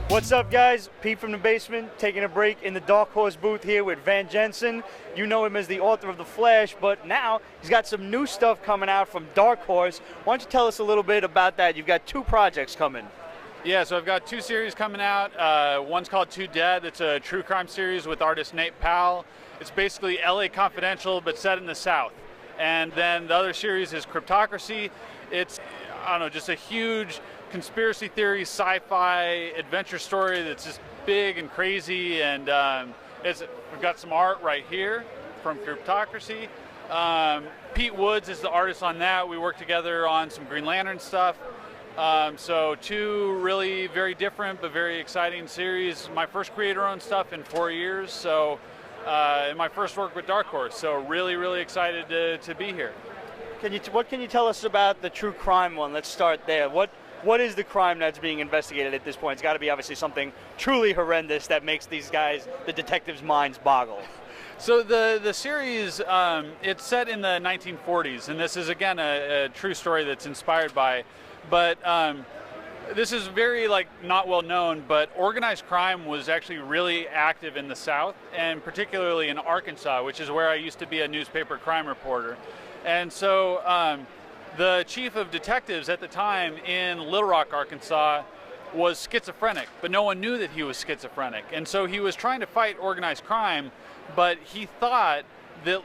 What's up, guys? Pete from the basement, taking a break in the Dark Horse booth here with Van Jensen. You know him as the author of The Flash, but now he's got some new stuff coming out from Dark Horse. Why don't you tell us a little bit about that? You've got two projects coming. Yeah, so I've got two series coming out. One's called Two Dead. It's a true crime series with artist Nate Powell. It's basically LA Confidential, but set in the South. And then the other series is Cryptocracy. It's, I don't know, just a huge conspiracy theory, sci-fi adventure story that's just big and crazy. And we've got some art right here from Cryptocracy. Pete Woods is the artist on that. We worked together on some Green Lantern stuff. So two really very different but very exciting series. My first creator-owned stuff in 4 years, so and my first work with Dark Horse. So really excited to be here. What can you tell us about the true crime one? Let's start there. What is the crime that's being investigated at this point? It's got to be obviously something truly horrendous that makes these guys, the detectives' minds boggle. So the series, it's set in the 1940s, and this is again a true story that's inspired by. But this is very not well known, but organized crime was actually really active in the South, and particularly in Arkansas, which is where I used to be a newspaper crime reporter. And so the chief of detectives at the time in Little Rock, Arkansas, was schizophrenic, but no one knew that he was schizophrenic. And so he was trying to fight organized crime, but he thought that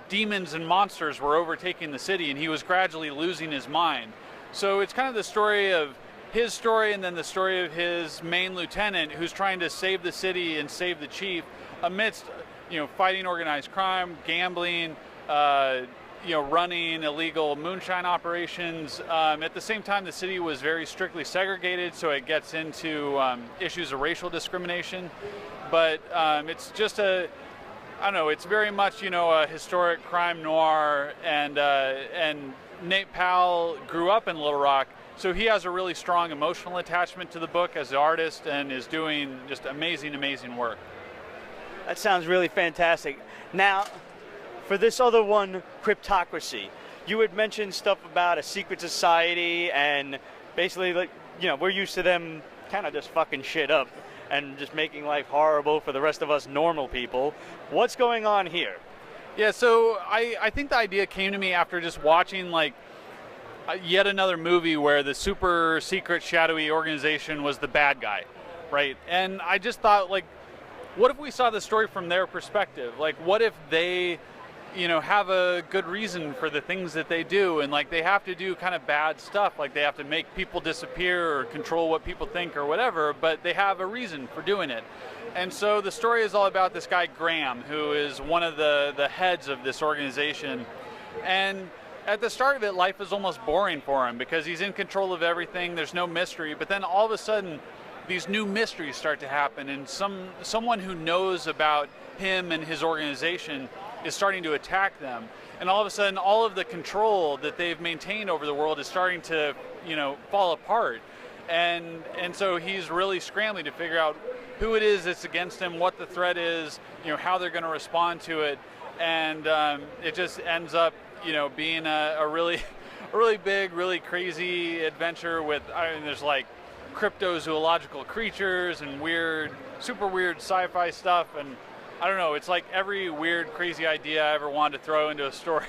demons and monsters were overtaking the city, and he was gradually losing his mind. So it's kind of the story of his story and then the story of his main lieutenant who's trying to save the city and save the chief amidst, fighting organized crime, gambling, running illegal moonshine operations. At the same time, the city was very strictly segregated, so it gets into issues of racial discrimination. But it's just it's very much, a historic crime noir, and Nate Powell grew up in Little Rock, so he has a really strong emotional attachment to the book as the artist and is doing just amazing work. That sounds really fantastic. Now, for this other one, Cryptocracy, you had mentioned stuff about a secret society and basically, we're used to them kind of just fucking shit up and just making life horrible for the rest of us normal people. What's going on here? Yeah, so I think the idea came to me after just watching yet another movie where the super secret shadowy organization was the bad guy, right? And I just thought, what if we saw the story from their perspective? What if they, have a good reason for the things that they do, and they have to do kind of bad stuff, they have to make people disappear or control what people think or whatever, but they have a reason for doing it. And so the story is all about this guy Graham, who is one of the heads of this organization. And at the start of it, life is almost boring for him because he's in control of everything. There's no mystery. But then all of a sudden, these new mysteries start to happen, and someone who knows about him and his organization is starting to attack them. And all of a sudden, all of the control that they've maintained over the world is starting to, fall apart. And so he's really scrambling to figure out who it is that's against him, what the threat is, how they're going to respond to it, and it just ends up, being a really big, really crazy adventure with, there's cryptozoological creatures and super weird sci-fi stuff, and I don't know, it's every weird, crazy idea I ever wanted to throw into a story.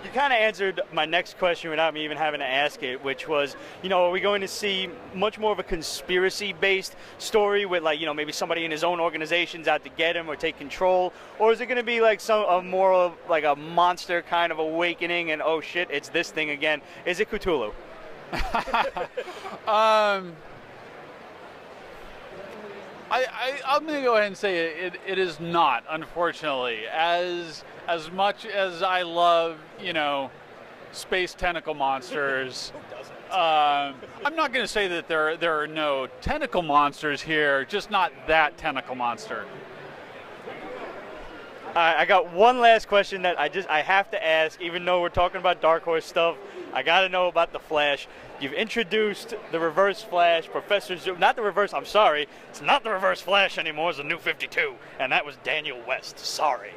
You kind of answered my next question without me even having to ask it, which was, are we going to see much more of a conspiracy-based story with, maybe somebody in his own organization's out to get him or take control? Or is it going to be more of a monster kind of awakening and, oh shit, it's this thing again? Is it Cthulhu? I'm going to go ahead and say it is not, unfortunately. As much as I love, space tentacle monsters, I'm not going to say that there are no tentacle monsters here, just not that tentacle monster. I got one last question that I have to ask, even though we're talking about Dark Horse stuff. I got to know about the Flash. You've introduced the Reverse Flash, Professor Zoom. Not the Reverse, I'm sorry. It's not the Reverse Flash anymore. It's the New 52. And that was Daniel West. Sorry.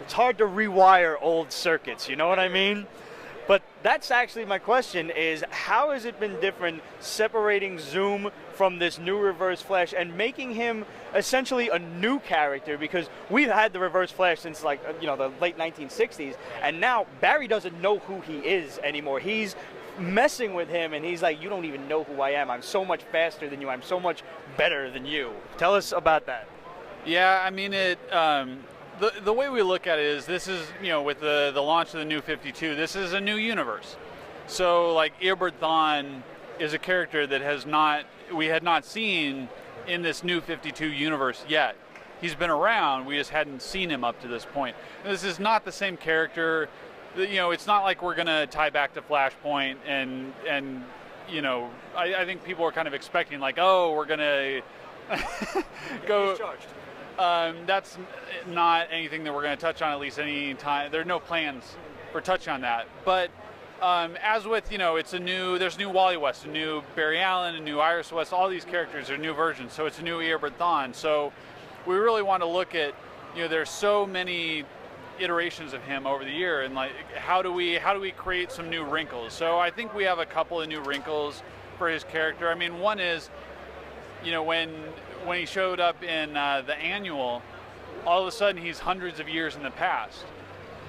It's hard to rewire old circuits, you know what I mean? But that's actually my question is, how has it been different separating Zoom from this new Reverse Flash and making him essentially a new character? Because we've had the Reverse Flash since like, the late 1960s, and now Barry doesn't know who he is anymore. He's messing with him, and he's like, you don't even know who I am. I'm so much faster than you. I'm so much better than you. Tell us about that. Yeah, I mean, the way we look at it is this is, with the launch of the New 52, this is a new universe. So, like, Eobard Thawne is a character that we had not seen in this New 52 universe yet. He's been around, we just hadn't seen him up to this point. And this is not the same character. It's not like we're going to tie back to Flashpoint and I think people are kind of expecting, like, oh, we're going to go... That's not anything that we're going to touch on, at least any time. There are no plans for touch on that. But as with, there's a new Wally West, a new Barry Allen, a new Iris West, all these characters are new versions. So it's a new Eobard Thawne. So we really want to look at, there's so many iterations of him over the year, and like, how do we create some new wrinkles? So I think we have a couple of new wrinkles for his character. I mean, one is, when he showed up in the annual, all of a sudden he's hundreds of years in the past.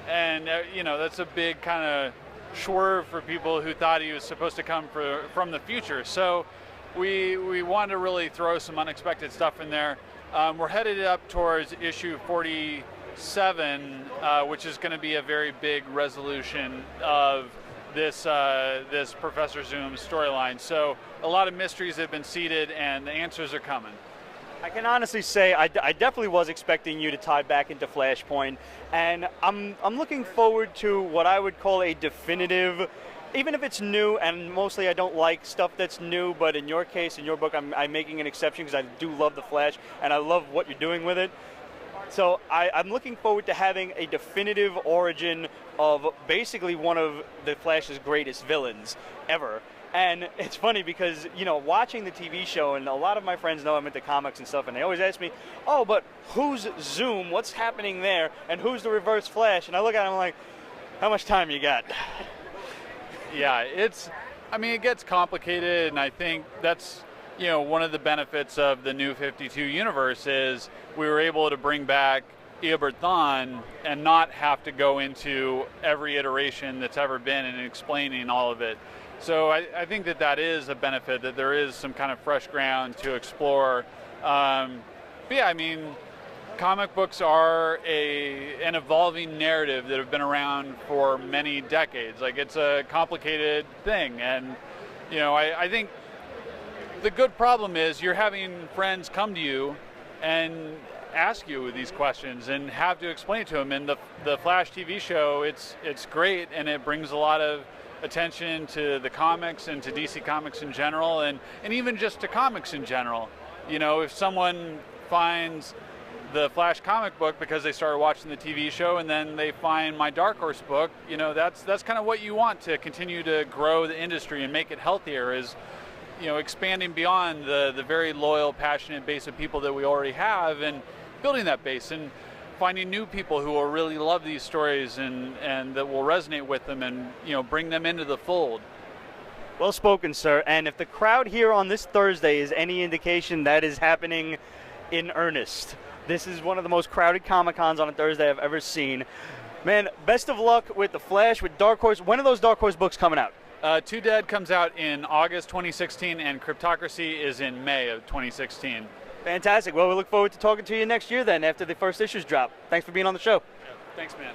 And, that's a big kind of swerve for people who thought he was supposed to come from the future. So we wanted to really throw some unexpected stuff in there. We're headed up towards issue 47, which is going to be a very big resolution of this Professor Zoom storyline. So a lot of mysteries have been seeded, and the answers are coming. I can honestly say I definitely was expecting you to tie back into Flashpoint, and I'm looking forward to what I would call a definitive, even if it's new, and mostly I don't like stuff that's new, but in your case, in your book, I'm making an exception because I do love the Flash, and I love what you're doing with it. So I'm looking forward to having a definitive origin of basically one of the Flash's greatest villains ever. And it's funny because, watching the TV show, and a lot of my friends know I'm into comics and stuff, and they always ask me, oh, but who's Zoom? What's happening there? And who's the Reverse Flash? And I look at them like, how much time you got? Yeah, it gets complicated, and I think that's, one of the benefits of the New 52 universe is we were able to bring back Eobard Thawne and not have to go into every iteration that's ever been and explaining all of it. So I think that is a benefit, that there is some kind of fresh ground to explore. But yeah, comic books are an evolving narrative that have been around for many decades. Like, it's a complicated thing, and I think the good problem is you're having friends come to you and ask you these questions and have to explain to them. And the Flash TV show, it's great, and it brings a lot of attention to the comics and to DC Comics in general, and even just to comics in general. If someone finds the Flash comic book because they started watching the TV show, and then they find my Dark Horse book, that's kind of what you want to continue to grow the industry and make it healthier, is expanding beyond the very loyal, passionate base of people that we already have, and building that base and finding new people who will really love these stories and that will resonate with them, and bring them into the fold. Well spoken, sir. And if the crowd here on this Thursday is any indication, that is happening in earnest. This is one of the most crowded Comic-Cons on a Thursday I've ever seen. Man, best of luck with the Flash, with Dark Horse. When are those Dark Horse books coming out? Two Dead comes out in August 2016, and Cryptocracy is in May of 2016. Fantastic. Well, we look forward to talking to you next year then, after the first issues drop. Thanks for being on the show. Yeah, thanks, man.